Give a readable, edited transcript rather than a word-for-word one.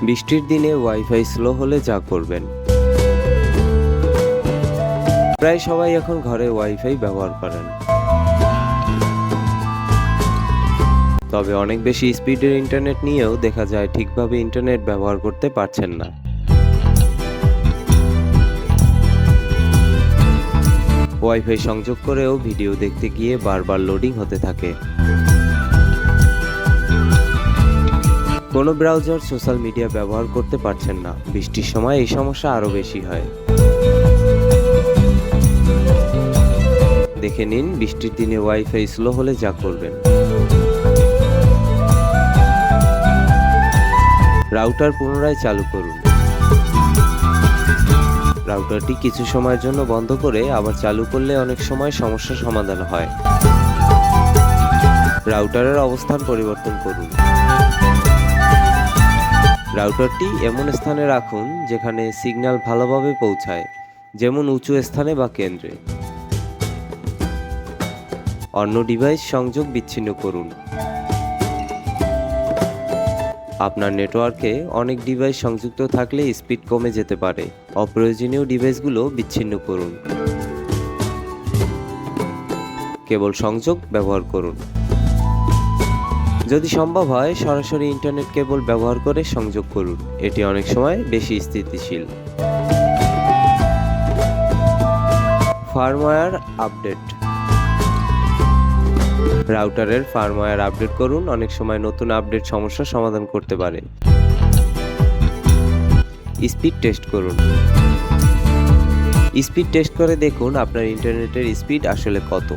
বৃষ্টির দিনে wifi slow হলে যা করবেন। প্রায় সবাই এখন ঘরে ওয়াইফাই ব্যবহার করেন, তবে অনেক বেশি স্পিডের ইন্টারনেট নিয়েও দেখা যায় ঠিকভাবে ইন্টারনেট ব্যবহার করতে পারছেন না। ওয়াইফাই সংযোগ করেও ভিডিও দেখতে গিয়ে বারবার লোডিং হতে থাকে। কোনো ব্রাউজার সোশ্যাল মিডিয়া ব্যবহার করতে পারছেন না। বৃষ্টির সময় এই সমস্যা আরও বেশি হয়। দেখে নিন বৃষ্টির দিনে ওয়াইফাই স্লো হলে যা করবেন। রাউটার পুনরায় চালু করুন। রাউটারটি কিছু সময়ের জন্য বন্ধ করে আবার চালু করলে অনেক সময় সমস্যার সমাধান হয়। রাউটারের অবস্থান পরিবর্তন করুন। রাউটারটি এমন স্থানে রাখুন যেখানে সিগন্যাল ভালোভাবে পৌঁছায়, যেমন উঁচু স্থানে বা কেন্দ্রে। অন্য ডিভাইস সংযোগ বিচ্ছিন্ন করুন। আপনার নেটওয়ার্কে অনেক ডিভাইস সংযুক্ত থাকলে স্পিড কমে যেতে পারে। অপ্রয়োজনীয় ডিভাইসগুলো বিচ্ছিন্ন করুন। কেবল সংযোগ ব্যবহার করুন। যদি সম্ভব হয় সরাসরি ইন্টারনেট কেবল ব্যবহার করে সংযোগ করুন, এটি অনেক সময় বেশি স্থিতিশীল। Firmware update. রাউটারের ফার্মওয়্যার আপডেট করুন, অনেক সময় নতুন আপডেট সমস্যার সমাধান করতে পারে। স্পিড টেস্ট করুন। স্পিড টেস্ট করে দেখুন আপনার ইন্টারনেটের স্পিড আসলে কত।